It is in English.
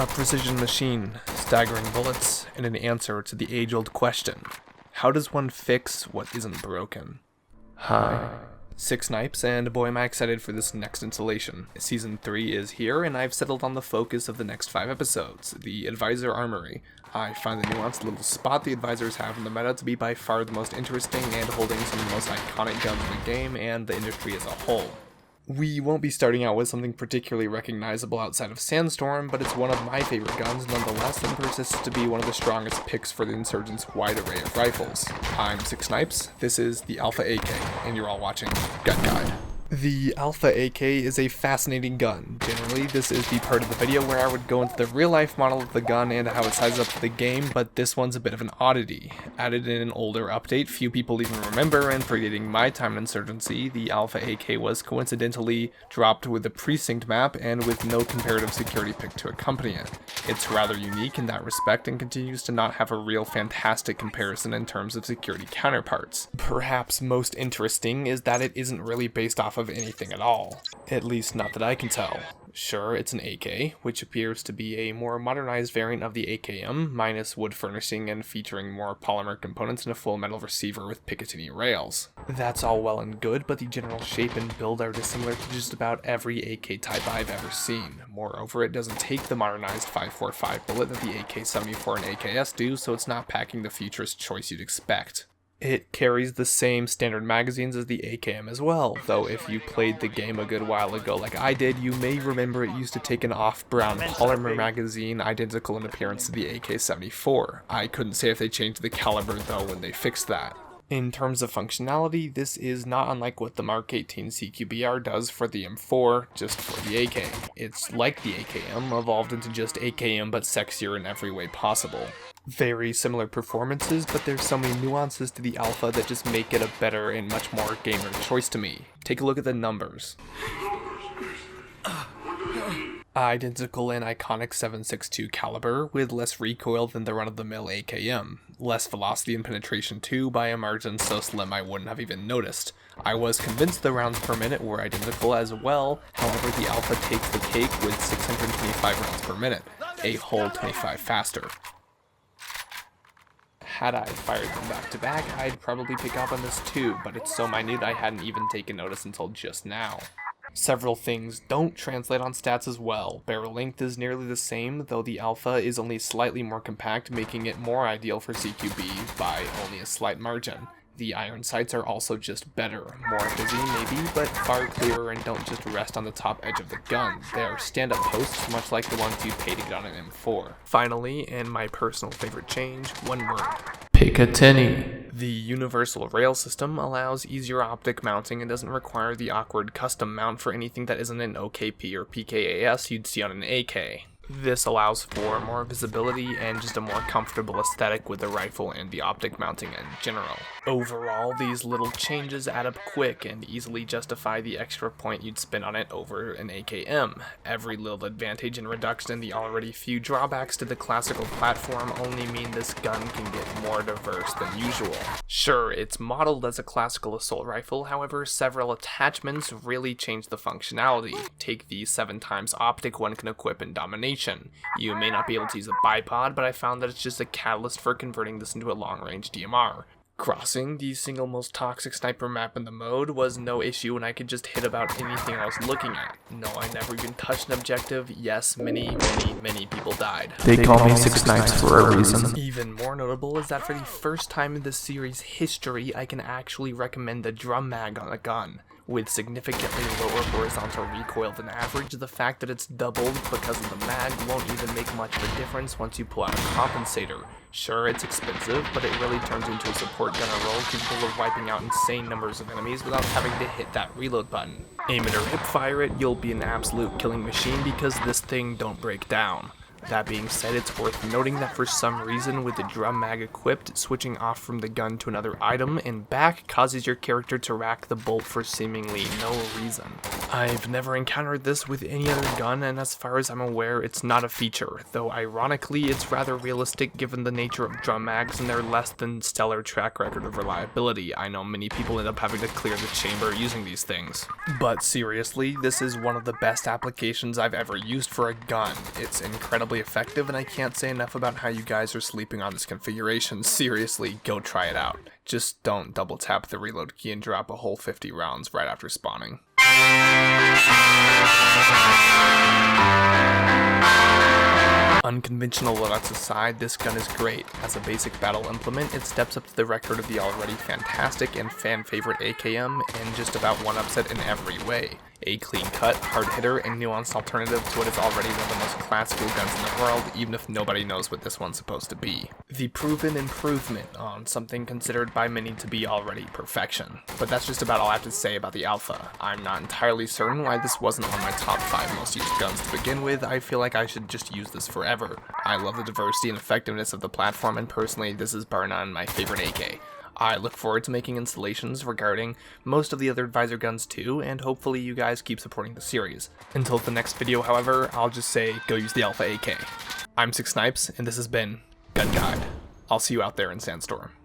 A precision machine, staggering bullets, and an answer to the age-old question, how does one fix what isn't broken? Hi. Six Snipes, and boy am I excited for this next installation. Season 3 is here, and I've settled on the focus of the next 5 episodes, the Advisor Armory. I find the nuanced little spot the advisors have in the meta to be by far the most interesting and holding some of the most iconic guns in the game and the industry as a whole. We won't be starting out with something particularly recognizable outside of Sandstorm, but it's one of my favorite guns nonetheless and persists to be one of the strongest picks for the Insurgents' wide array of rifles. I'm Six Snipes, this is the Alpha AK, and you're all watching Gun Guide. The Alpha AK is a fascinating gun. Generally, this is the part of the video where I would go into the real-life model of the gun and how it sizes up to the game, but this one's a bit of an oddity. Added in an older update few people even remember, and predating my time in Insurgency, the Alpha AK was coincidentally dropped with the Precinct map and with no comparative security pick to accompany it. It's rather unique in that respect and continues to not have a real fantastic comparison in terms of security counterparts. Perhaps most interesting is that it isn't really based off of anything at all. At least not that I can tell. Sure, it's an AK, which appears to be a more modernized variant of the AKM, minus wood furnishing and featuring more polymer components and a full metal receiver with Picatinny rails. That's all well and good, but the general shape and build are dissimilar to just about every AK type I've ever seen. Moreover, it doesn't take the modernized 5.45 bullet that the AK-74 and AKS do, so it's not packing the futurist choice you'd expect. It carries the same standard magazines as the AKM as well, though if you played the game a good while ago like I did, you may remember it used to take an off-brown polymer magazine identical in appearance to the AK-74. I couldn't say if they changed the caliber though when they fixed that. In terms of functionality, this is not unlike what the Mark 18 CQBR does for the M4, just for the AK. It's like the AKM, evolved into just AKM but sexier in every way possible. Very similar performances, but there's so many nuances to the Alpha that just make it a better and much more gamer choice to me. Take a look at the numbers. Identical and iconic 7.62 caliber, with less recoil than the run-of-the-mill AKM. Less velocity and penetration too, by a margin so slim I wouldn't have even noticed. I was convinced the rounds per minute were identical as well, however the Alpha takes the cake with 625 rounds per minute, a whole 25 faster. Had I fired them back to back, I'd probably pick up on this too, but it's so minute I hadn't even taken notice until just now. Several things don't translate on stats as well. Barrel length is nearly the same, though the Alpha is only slightly more compact, making it more ideal for CQB by only a slight margin. The iron sights are also just better, more busy maybe, but far clearer and don't just rest on the top edge of the gun. They are stand-up posts, much like the ones you'd pay to get on an M4. Finally, and my personal favorite change, one word. Picatinny. The universal rail system allows easier optic mounting and doesn't require the awkward custom mount for anything that isn't an OKP or PKAS you'd see on an AK. This allows for more visibility and just a more comfortable aesthetic with the rifle and the optic mounting in general. Overall, these little changes add up quick and easily justify the extra point you'd spend on it over an AKM. Every little advantage and reduction in the already few drawbacks to the classical platform only mean this gun can get more diverse than usual. Sure, it's modeled as a classical assault rifle, however, several attachments really change the functionality. Take the 7x optic one can equip in Domination. You may not be able to use a bipod, but I found that it's just a catalyst for converting this into a long-range DMR. Crossing the single most toxic sniper map in the mode was no issue and I could just hit about anything I was looking at. No, I never even touched an objective. Yes, many people died. They call me Six Snipes for a reason. Even more notable is that for the first time in the series' history, I can actually recommend the drum mag on a gun. With significantly lower horizontal recoil than average, the fact that it's doubled because of the mag won't even make much of a difference once you pull out a compensator. Sure, it's expensive, but it really turns into a support gunner role capable of wiping out insane numbers of enemies without having to hit that reload button. Aim it or hip fire it, you'll be an absolute killing machine because this thing don't break down. That being said, it's worth noting that for some reason with the drum mag equipped, switching off from the gun to another item and back causes your character to rack the bolt for seemingly no reason. I've never encountered this with any other gun, and as far as I'm aware, it's not a feature, though ironically it's rather realistic given the nature of drum mags and their less than stellar track record of reliability. I know many people end up having to clear the chamber using these things. But seriously, this is one of the best applications I've ever used for a gun. It's incredibly incredibly effective, and I can't say enough about how you guys are sleeping on this configuration. Seriously, go try it out. Just don't double tap the reload key and drop a whole 50 rounds right after spawning. Unconventional loadouts aside, this gun is great. As a basic battle implement, it steps up to the record of the already fantastic and fan-favorite AKM, and just about one-ups it in every way. A clean-cut, hard-hitter, and nuanced alternative to what is already one of the most classical guns in the world, even if nobody knows what this one's supposed to be. The proven improvement on something considered by many to be already perfection. But that's just about all I have to say about the Alpha. I'm not entirely certain why this wasn't on my top 5 most used guns to begin with. I feel like I should just use this forever. I love the diversity and effectiveness of the platform, and personally, this is bar none my favorite AK. I look forward to making installations regarding most of the other advisor guns too, and hopefully you guys keep supporting the series. Until the next video, however, I'll just say go use the Alpha AK. I'm 6 Snipes, and this has been Gun Guide. I'll see you out there in Sandstorm.